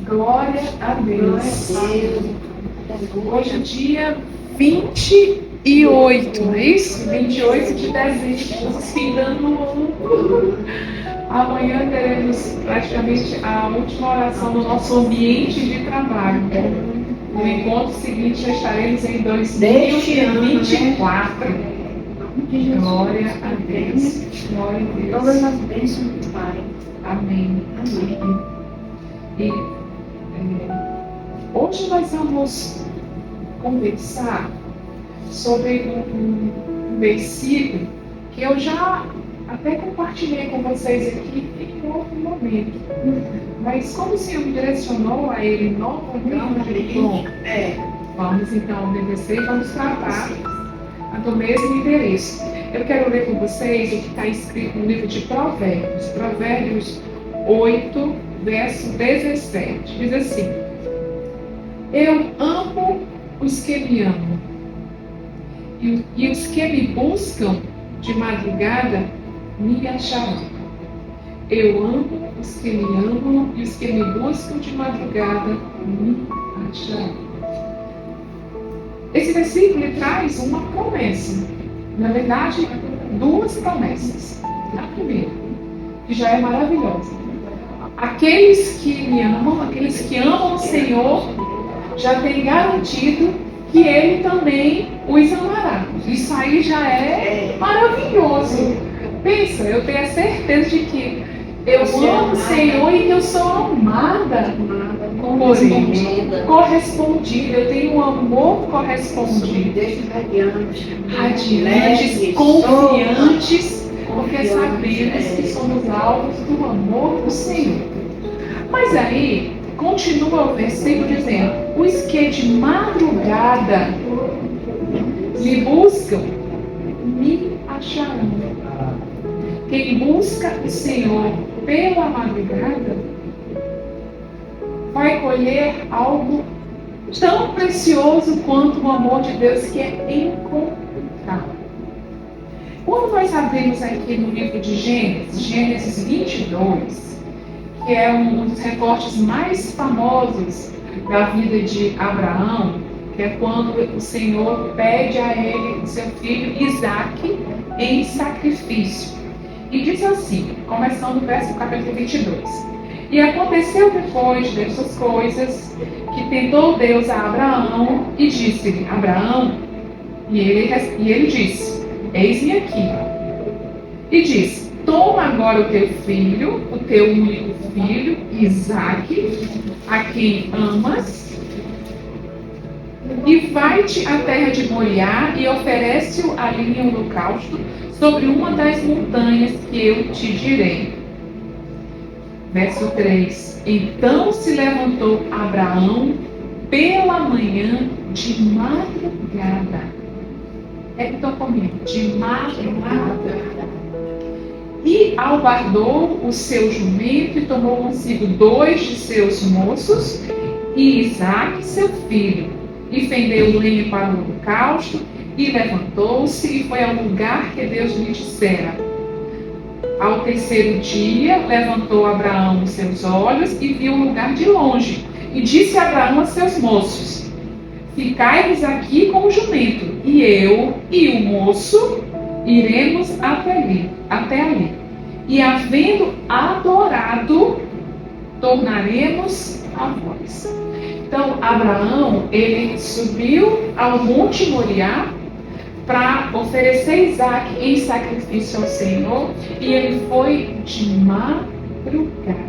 Glória a Deus. Hoje é dia 28, não é isso? 28 de dezembro, estamos findando o ano. Amanhã teremos praticamente a última oração do nosso ambiente de trabalho. No encontro seguinte já estaremos em 2024. Glória a Deus. Glória a Deus. Todas as bênçãos do Pai. Amém. Amém. E hoje nós vamos conversar sobre um versículo que eu já até compartilhei com vocês aqui em outro momento. Mas como o Senhor me direcionou a ele novamente, vamos então obedecer e vamos tratar do mesmo endereço. Eu quero ler com vocês o que está escrito no livro de Provérbios, Provérbios 8, verso 17. Diz assim: eu amo os que me amam, e os que me buscam de madrugada me acharão. Eu amo os que me amam, e os que me buscam de madrugada me acharão. Esse versículo traz uma promessa. Na verdade, duas promessas. A primeira, que já é maravilhosa. Aqueles que me amam, aqueles que amam o Senhor, já têm garantido que Ele também os amará. Isso aí já é maravilhoso. Pensa, eu tenho a certeza de que eu amo o Senhor e que eu sou amada por Ele. Correspondida. Eu tenho um amor correspondido. Radiantes, confiantes, porque sabemos que somos alvos do amor do Senhor. Mas aí, continua o versículo dizendo: os que de madrugada me buscam, me acharão. Quem busca o Senhor pela madrugada vai colher algo tão precioso quanto o amor de Deus, que é incomparável. Quando nós abrimos aqui no livro de Gênesis 22, que é um dos recortes mais famosos da vida de Abraão, que é quando o Senhor pede a ele, seu filho Isaque, em sacrifício. E diz assim, começando no verso capítulo 22. E aconteceu depois dessas coisas, que tentou Deus a Abraão e disse-lhe: Abraão, e ele disse: eis-me aqui. E disse: toma agora o teu filho, o teu único filho, Isaque, a quem amas, e vai-te à terra de Moriá e oferece-o ali em holocausto sobre uma das montanhas que eu te direi. Verso 3. Então se levantou Abraão pela manhã de madrugada. Repita comigo: de madrugada. E albardou o seu jumento e tomou consigo 2 de seus moços e Isaque, seu filho, e fendeu lenha para o holocausto, e levantou-se e foi ao lugar que Deus lhe dissera. Ao terceiro dia, levantou Abraão os seus olhos e viu o lugar de longe. E disse Abraão a seus moços: ficai-vos aqui com o jumento, e eu e o moço iremos até ali. E havendo adorado, tornaremos a vós. Então, Abraão, ele subiu ao Monte Moriá para oferecer Isaque em sacrifício ao Senhor, e ele foi de madrugada.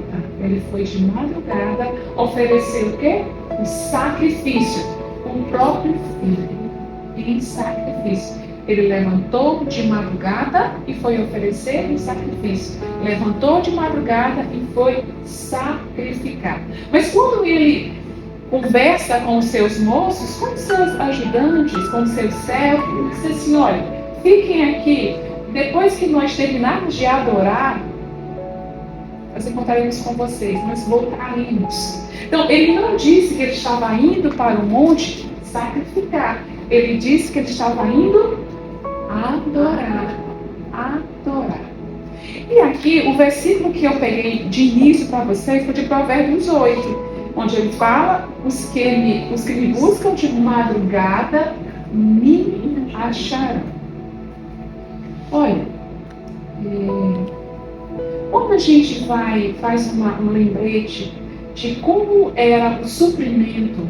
Ele foi de madrugada oferecer o quê? O sacrifício, o próprio filho, em sacrifício. Ele levantou de madrugada e foi oferecer um sacrifício. Levantou de madrugada e foi sacrificar. Mas quando ele conversa com os seus moços, com os seus ajudantes, com os seus servos, diz assim: olha, fiquem aqui, depois que nós terminarmos de adorar, nós encontraremos com vocês, nós voltaremos. Então, ele não disse que ele estava indo para o monte sacrificar, ele disse que ele estava indo adorar. E aqui, o versículo que eu peguei de início para vocês foi de Provérbios 8. onde ele fala: os que me buscam de madrugada me acharão. Olha, quando a gente faz um lembrete de como era o suprimento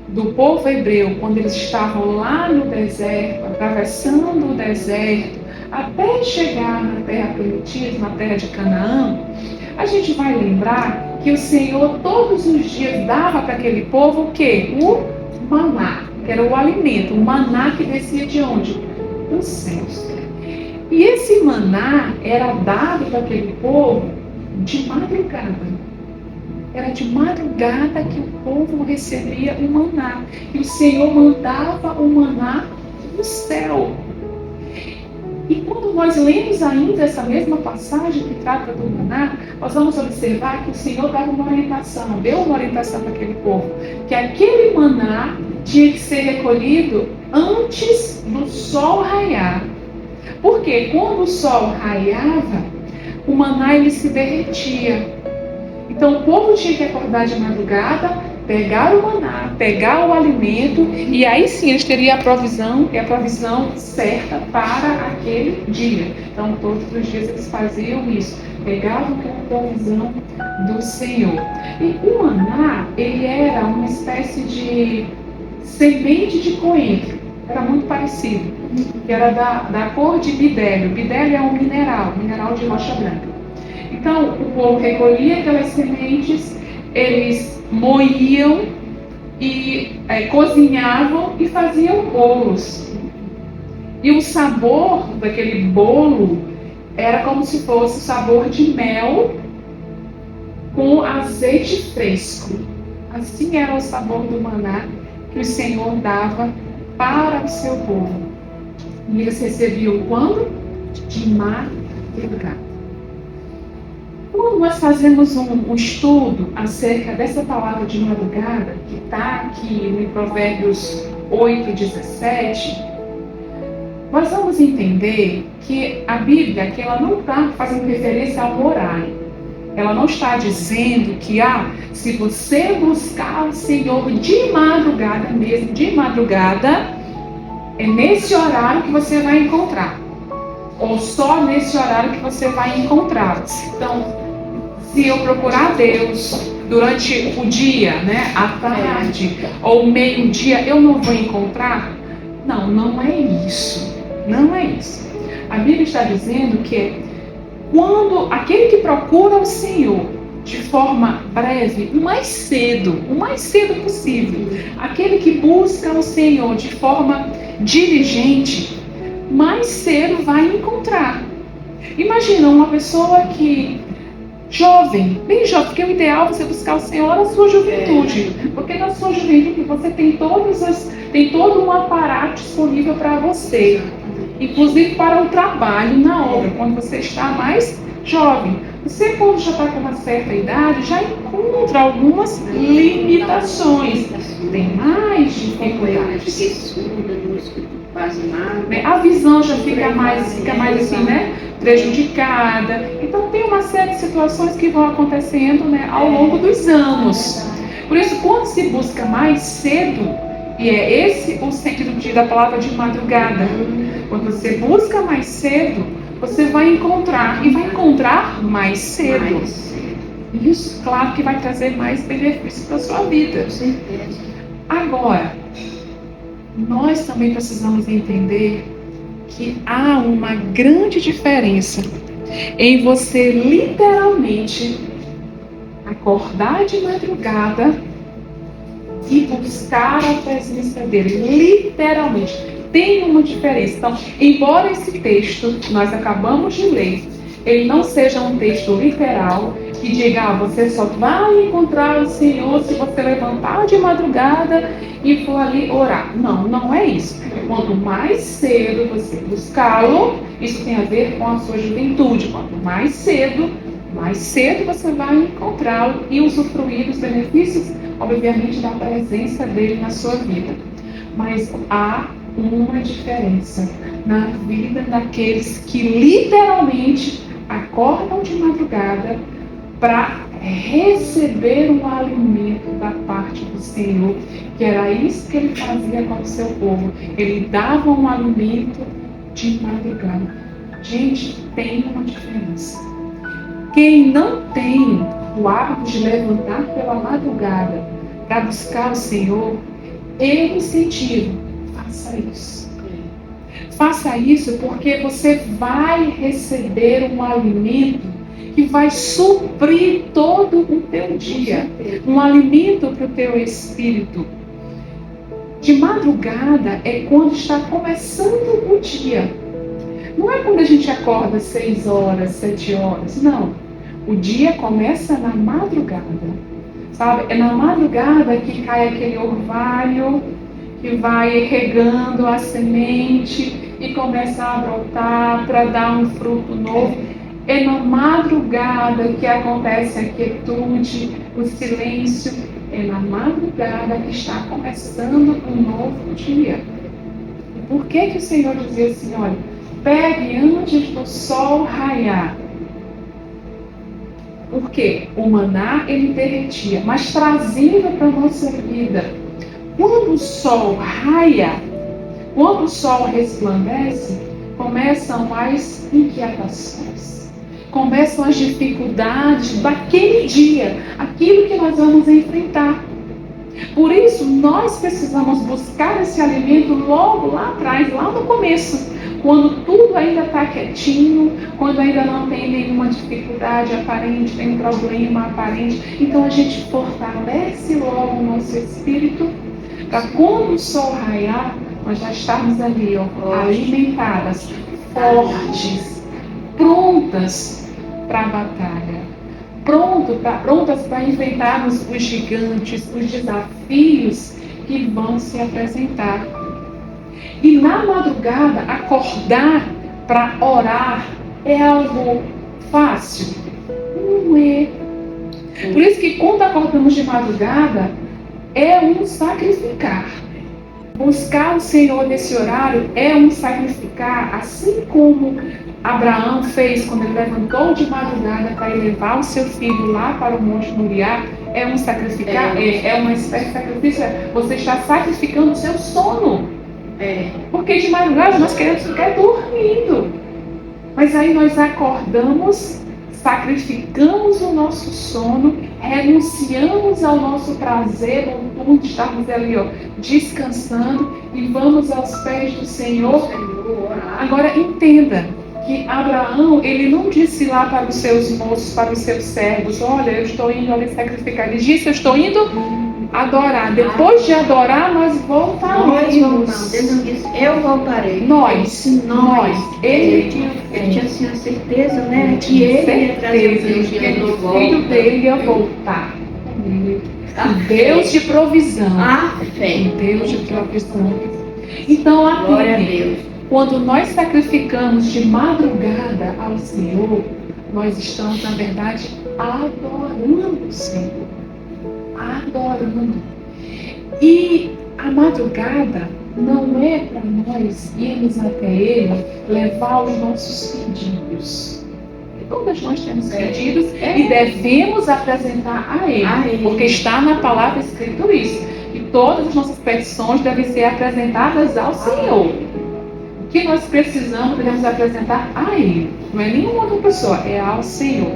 do povo hebreu quando eles estavam lá no deserto, atravessando o deserto, até chegar na terra prometida, na terra de Canaã, a gente vai lembrar que o Senhor todos os dias dava para aquele povo o quê? O maná, que era o alimento, o maná que descia de onde? Dos céus. E esse maná era dado para aquele povo de madrugada. Era de madrugada que o povo recebia o maná. E o Senhor mandava o maná do céu. E quando nós lemos ainda essa mesma passagem que trata do maná, nós vamos observar que o Senhor dava uma orientação, deu uma orientação para aquele povo, que aquele maná tinha que ser recolhido antes do sol raiar. Porque quando o sol raiava, o maná ele se derretia. Então o povo tinha que acordar de madrugada, pegar o maná, pegar o alimento, e aí sim eles teriam a provisão, e a provisão certa para aquele dia. Então todos os dias eles faziam isso, pegavam aquela provisão do Senhor. E o maná, ele era uma espécie de semente de coentro, era muito parecido, que era da cor de bidélio. Bidélio é um mineral de rocha branca. Então, o povo recolhia aquelas sementes, eles moíam e cozinhavam e faziam bolos. E o sabor daquele bolo era como se fosse o sabor de mel com azeite fresco. Assim era o sabor do maná que o Senhor dava para o seu povo. E eles recebiam quando? De madrugada. Quando nós fazemos um estudo acerca dessa palavra de madrugada, que está aqui em Provérbios 8:17, nós vamos entender que a Bíblia aqui, ela não está fazendo referência a um horário. Ela não está dizendo que se você buscar o Senhor de madrugada mesmo, de madrugada, é nesse horário que você vai encontrar. Ou só nesse horário que você vai encontrar. Então, se eu procurar Deus durante o dia, à tarde ou meio-dia, eu não vou encontrar? Não, não é isso. Não é isso. A Bíblia está dizendo que quando aquele que procura o Senhor de forma breve, o mais cedo possível, aquele que busca o Senhor de forma diligente, mais cedo vai encontrar. Imagina uma pessoa que jovem, bem jovem, porque o ideal é você buscar o Senhor na sua juventude, porque na sua juventude você tem todo um aparato disponível para você, inclusive para o trabalho na obra, quando você está mais jovem. Você, quando já está com uma certa idade, já encontra algumas limitações, tem mais dificuldades. Quase nada. A visão já fica mais assim, prejudicada. Então tem uma série de situações que vão acontecendo, ao longo dos anos. Por isso, quando se busca mais cedo, e é esse o sentido da palavra de madrugada, quando você busca mais cedo, você vai encontrar, e vai encontrar mais cedo. Isso, claro, que vai trazer mais benefícios para a sua vida. Agora, nós também precisamos entender que há uma grande diferença em você literalmente acordar de madrugada e buscar a presença dele. Literalmente. Tem uma diferença. Então, embora esse texto que nós acabamos de ler, ele não seja um texto literal, que diga, você só vai encontrar o Senhor se você levantar de madrugada e for ali orar. Não, não é isso. Quanto mais cedo você buscá-lo, isso tem a ver com a sua juventude. Quanto mais cedo você vai encontrá-lo e usufruir dos benefícios, obviamente, da presença dele na sua vida. Mas há uma diferença na vida daqueles que literalmente acordam de madrugada para receber um alimento da parte do Senhor, que era isso que ele fazia com o seu povo. Ele dava um alimento de madrugada. Gente, tem uma diferença. Quem não tem o hábito de levantar pela madrugada para buscar o Senhor, eu incentivo, faça isso. Faça isso porque você vai receber um alimento que vai suprir todo o teu dia. Um alimento para o teu espírito. De madrugada é quando está começando o dia. Não é quando a gente acorda 6 horas, 7 horas. Não. O dia começa na madrugada. Sabe? É na madrugada que cai aquele orvalho, que vai regando a semente e começa a brotar para dar um fruto novo. É na madrugada que acontece a quietude, o silêncio. É na madrugada que está começando um novo dia. E por que o Senhor dizia assim, olha, pegue antes do sol raiar? Porque o maná ele derretia, mas trazendo para a nossa vida. Quando o sol raia, quando o sol resplandece, começam as inquietações, começam as dificuldades daquele dia, aquilo que nós vamos enfrentar. Por isso, nós precisamos buscar esse alimento logo lá atrás, lá no começo, quando tudo ainda está quietinho, quando ainda não tem nenhuma dificuldade aparente, nenhum problema aparente. Então, a gente fortalece logo o nosso espírito, para quando o sol raiar, nós já estarmos ali, alimentadas, fortes, prontas para a batalha, prontas para enfrentarmos os gigantes, os desafios que vão se apresentar. E na madrugada, acordar para orar é algo fácil? Não é. Por isso que quando acordamos de madrugada, é um sacrificar. Buscar o Senhor nesse horário é um sacrificar, assim como Abraão fez quando ele levantou de madrugada para levar o seu filho lá para o Monte Moriá. É um sacrificar, é uma espécie de sacrifício. Você está sacrificando o seu sono. Porque de madrugada nós queremos ficar dormindo. Mas aí nós acordamos, sacrificamos o nosso sono, renunciamos ao nosso prazer, onde estamos ali, descansando, e vamos aos pés do Senhor. Agora entenda que Abraão, ele não disse lá para os seus moços, para os seus servos, olha, eu estou indo ali sacrificar. Ele disse, eu estou indo adorar. Depois de adorar, nós voltaremos. Deus não disse, eu voltarei. Nós. Ele tinha assim a certeza, né? Que ele ia trazer o filho dele ia voltar. Deus de provisão. Deus de provisão. Então, aqui, quando nós sacrificamos de madrugada ao Senhor, nós estamos, na verdade, adorando o Senhor. Adorando. E a madrugada não é para nós irmos até Ele levar os nossos pedidos. Todas nós temos pedidos e devemos apresentar a Ele, porque está na palavra escrito isso. E todas as nossas petições devem ser apresentadas ao Senhor. O que nós precisamos, devemos apresentar a Ele. Não é nenhuma outra pessoa, é ao Senhor.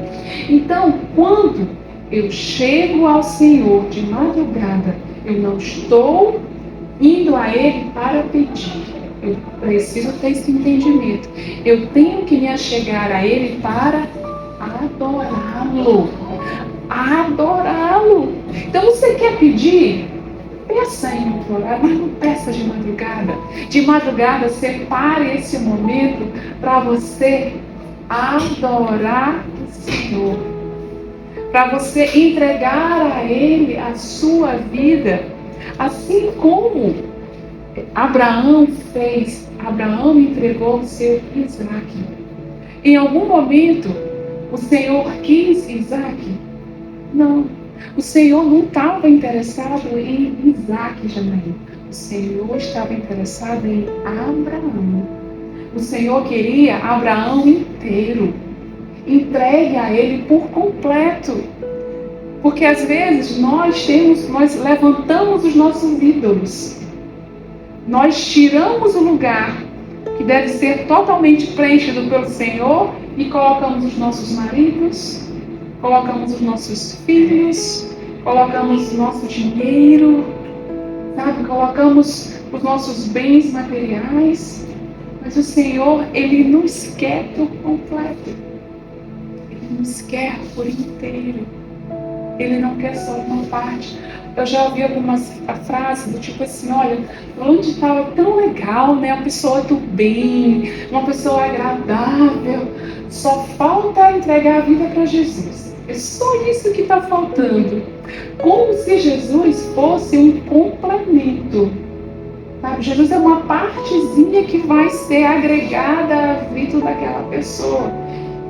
Então, quando eu chego ao Senhor de madrugada, eu não estou indo a Ele para pedir. Eu preciso ter esse entendimento. Eu tenho que me achegar a Ele para adorá-lo. Adorá-lo. Então, você quer pedir? Peça em outro horário, mas não peça de madrugada. De madrugada, separe esse momento para você adorar o Senhor. Para você entregar a Ele a sua vida, assim como Abraão fez. Abraão entregou o seu Isaac. Em algum momento, o Senhor quis Isaac? Não. O Senhor não estava interessado em Isaac, Janaína. O Senhor estava interessado em Abraão. O Senhor queria Abraão inteiro. Entregue a Ele por completo. Porque às vezes nós levantamos os nossos ídolos. Nós tiramos o lugar que deve ser totalmente preenchido pelo Senhor e colocamos os nossos maridos, colocamos os nossos filhos, colocamos o nosso dinheiro, sabe? Colocamos os nossos bens materiais. Mas o Senhor, Ele nos quer por completo. Ele nos quer por inteiro. Ele não quer só uma parte. Eu já ouvi algumas frases do tipo assim, olha, onde tal é tão legal, né? Uma pessoa do bem, uma pessoa agradável. Só falta entregar a vida para Jesus. É só isso que está faltando. Como se Jesus fosse um complemento. Sabe? Jesus é uma partezinha que vai ser agregada à vida daquela pessoa.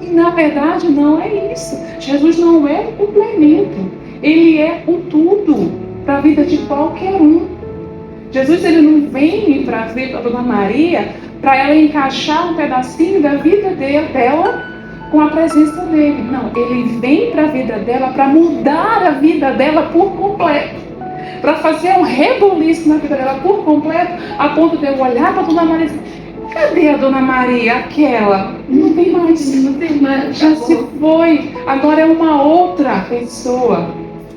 E na verdade não é isso. Jesus não é um complemento. Ele é um tudo para a vida de qualquer um. Jesus ele não vem para a vida da Dona Maria para ela encaixar um pedacinho da vida dela com a presença dele. Não, ele vem para a vida dela para mudar a vida dela por completo. Para fazer um reboliço na vida dela por completo, a ponto de eu olhar para a Dona Maria e dizer, cadê a Dona Maria? Aquela? Não tem mais. Não tem mais. Já se foi. Agora é uma outra pessoa.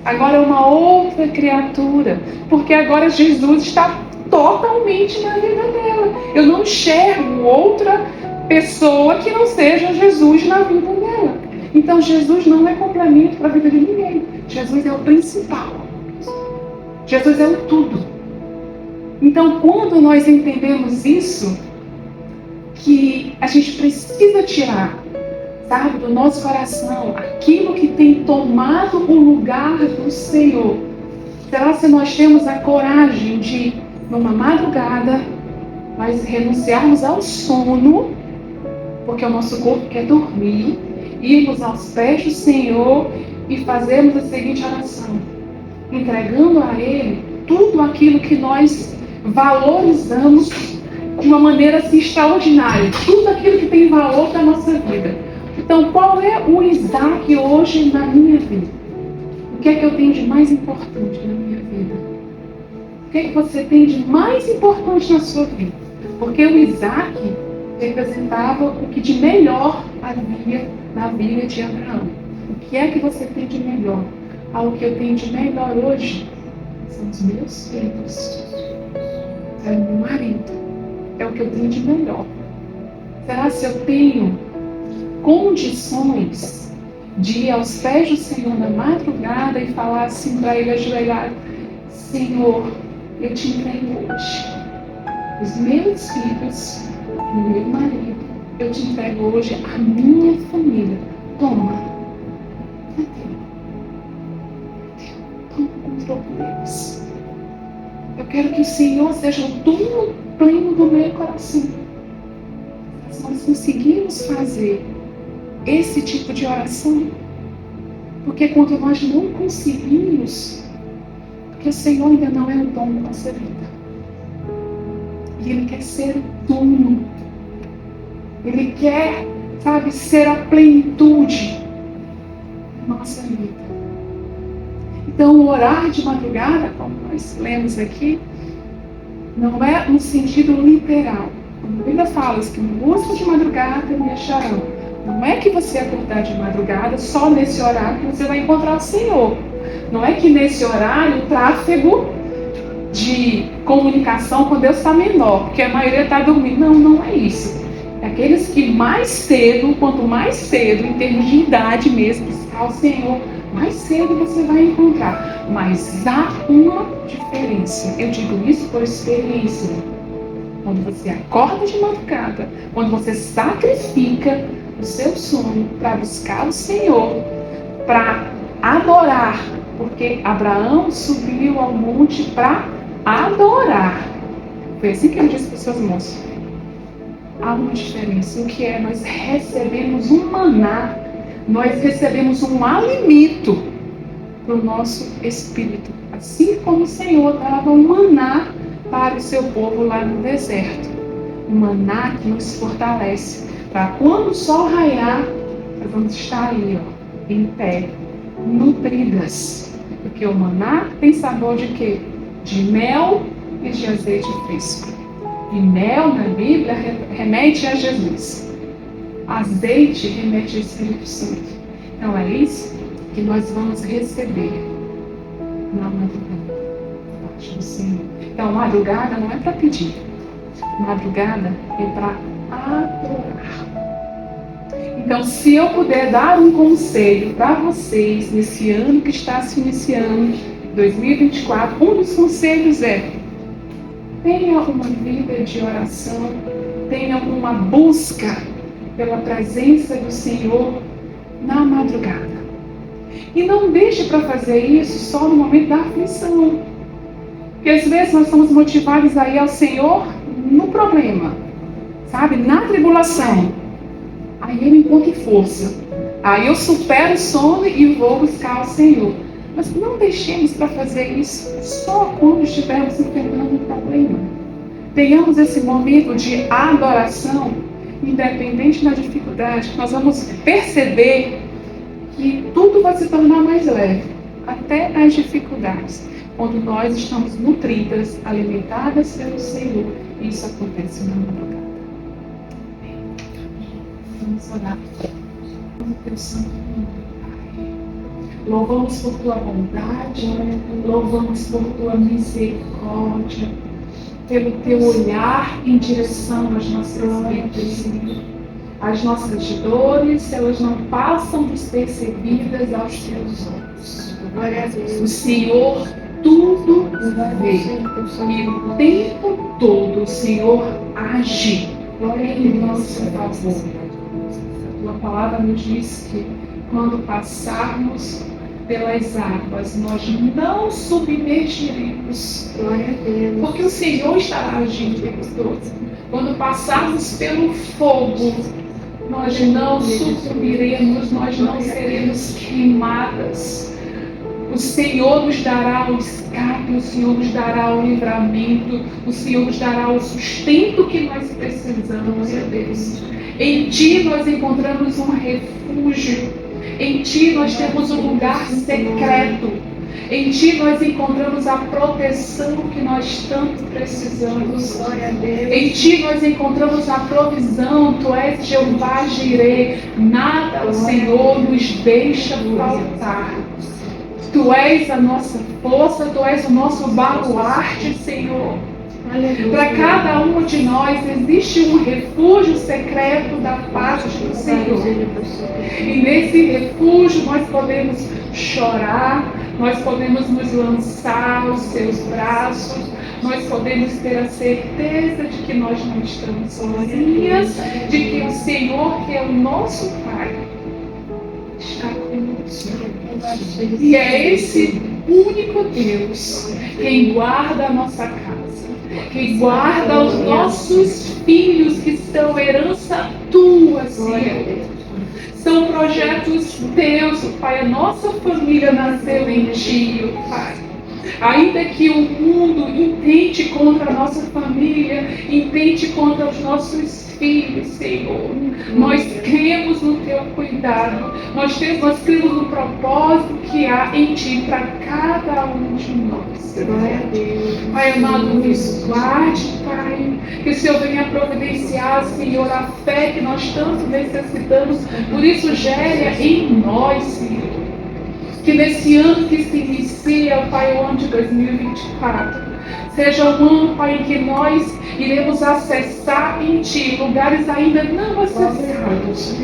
Agora é uma outra criatura. Porque agora Jesus está totalmente na vida dela. Eu não enxergo outra pessoa que não seja Jesus na vida dela. Então Jesus não é complemento para a vida de ninguém. Jesus é o principal. Jesus é o tudo. Então quando nós entendemos isso, que a gente precisa tirar, sabe, do nosso coração aquilo que tem tomado o lugar do Senhor. Será se nós temos a coragem de, numa madrugada, nós renunciarmos ao sono, porque o nosso corpo quer dormir, irmos aos pés do Senhor e fazermos a seguinte oração, entregando a Ele tudo aquilo que nós valorizamos de uma maneira assim, extraordinária, tudo aquilo que tem valor para a nossa vida. Então, qual é o Isaac hoje na minha vida? O que é que eu tenho de mais importante na minha vida? O que é que você tem de mais importante na sua vida? Porque o Isaac representava o que de melhor havia na vida de Abraão. O que é que você tem de melhor? O que eu tenho de melhor hoje são os meus filhos. É o meu marido. É o que eu tenho de melhor. Será se eu tenho condições de ir aos pés do Senhor na madrugada e falar assim para Ele ajoelhado, Senhor, eu te entrego hoje os meus filhos, o meu marido, eu te entrego hoje a minha família. Toma. Toma o controle deles. Eu quero que o Senhor seja o dono pleno do meu coração. Se nós conseguimos fazer esse tipo de oração, porque quando nós não conseguimos, porque o Senhor ainda não é o dono da nossa vida. E Ele quer ser o dono. Ele quer, sabe, ser a plenitude da nossa vida. Então, orar de madrugada, como nós lemos aqui, não é no sentido literal. Quando a Bíblia fala que me buscam de madrugada me acharão. Não é que você acordar de madrugada só nesse horário que você vai encontrar o Senhor. Não é que nesse horário o tráfego de comunicação com Deus está menor, porque a maioria está dormindo. Não, não é isso. É aqueles que mais cedo, quanto mais cedo, em termos de idade mesmo, buscar o Senhor, mais cedo você vai encontrar. Mas há uma diferença. Eu digo isso por experiência. Quando você acorda de madrugada, quando você sacrifica o seu sono para buscar o Senhor, para adorar, porque Abraão subiu ao monte para adorar. Foi assim que ele disse para os seus moços. Há uma diferença. O que é? Nós recebemos um maná, nós recebemos um alimento para o nosso espírito. Assim como o Senhor dava um maná para o seu povo lá no deserto. Um maná que nos fortalece. Para quando o sol raiar, nós vamos estar ali, ó, em pé, nutridas. Porque o maná tem sabor de quê? De mel e de azeite fresco. E mel na Bíblia remete a Jesus. Azeite remete ao Espírito Santo. Então é isso que nós vamos receber na madrugada. Do Senhor. Então, madrugada não é para pedir. Madrugada é para adorar. Então, se eu puder dar um conselho para vocês nesse ano que está se iniciando, 2024, um dos conselhos é: tenha uma vida de oração, tenha uma busca pela presença do Senhor na madrugada. E não deixe para fazer isso só no momento da aflição. Porque às vezes nós estamos motivados a ir ao Senhor no problema, sabe? Na tribulação. Aí eu encontro força. Aí eu supero o sono e vou buscar o Senhor. Mas não deixemos para fazer isso só quando estivermos enfrentando um problema. Tenhamos esse momento de adoração, independente da dificuldade. Nós vamos perceber que tudo vai se tornar mais leve, até as dificuldades. Quando nós estamos nutridas, alimentadas pelo Senhor, isso acontece na madrugada. Vamos orar. Teu santo nome, Pai. Louvamos por tua bondade, louvamos por tua misericórdia, pelo teu olhar em direção às nossas vidas, Senhor. As nossas dores, elas não passam despercebidas aos teus olhos. O Senhor tudo vê. E o tempo todo o Senhor age em nosso favor. A tua palavra nos diz que quando passarmos pelas águas, nós não submergiremos. Porque o Senhor estará agindo em todos. Quando passarmos pelo fogo, nós não sucumbiremos, nós não seremos queimadas. O Senhor nos dará o escape, o Senhor nos dará o livramento, o Senhor nos dará o sustento que nós precisamos, ó Deus. Em Ti nós encontramos um refúgio, em Ti nós temos um lugar secreto, em Ti nós encontramos a proteção que nós tanto precisamos. Em Ti nós encontramos a provisão. Tu és Jeová Jireh. Nada, Senhor, nos deixa faltar. Tu és a nossa força, Tu és o nosso baluarte, Senhor. Para cada um de nós existe um refúgio secreto da parte do Senhor. E nesse refúgio nós podemos chorar, nós podemos nos lançar aos seus braços, nós podemos ter a certeza de que nós não estamos sozinhas, de que o Senhor, que é o nosso Pai, está conosco. E é esse único Deus quem guarda a nossa casa, quem guarda os nossos filhos que são herança tua, Senhor. São projetos teus, Pai. A nossa família nasceu em Ti, Pai. Ainda que o mundo intente contra a nossa família, intente contra os nossos filhos, Senhor, nós cremos no Teu cuidado, nós cremos no propósito que há em Ti para cada um de nós. Pai amado, nos guarde, Pai, que o Senhor venha providenciar, Senhor, a fé que nós tanto necessitamos, por isso gere em nós, Senhor. Que nesse ano que se inicia, Pai, o ano de 2024, seja um ano, Pai, em que nós iremos acessar em Ti lugares ainda não acessados,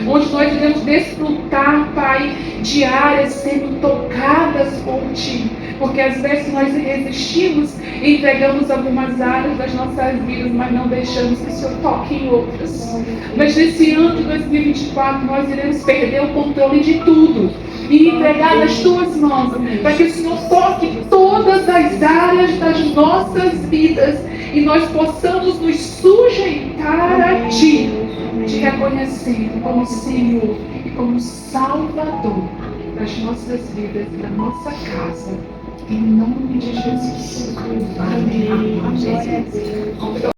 onde nós iremos desfrutar, Pai, de áreas sendo tocadas por Ti, porque às vezes nós resistimos e entregamos algumas áreas das nossas vidas, mas não deixamos que o Senhor toque em outras. Mas nesse ano de 2024 nós iremos perder o controle de tudo e entregar nas Tuas mãos, para que o Senhor toque todas as áreas das nossas vidas e nós possamos nos sujeitar a Ti, te reconhecendo como Senhor e como Salvador das nossas vidas, da nossa casa, em nome de Jesus. Amém.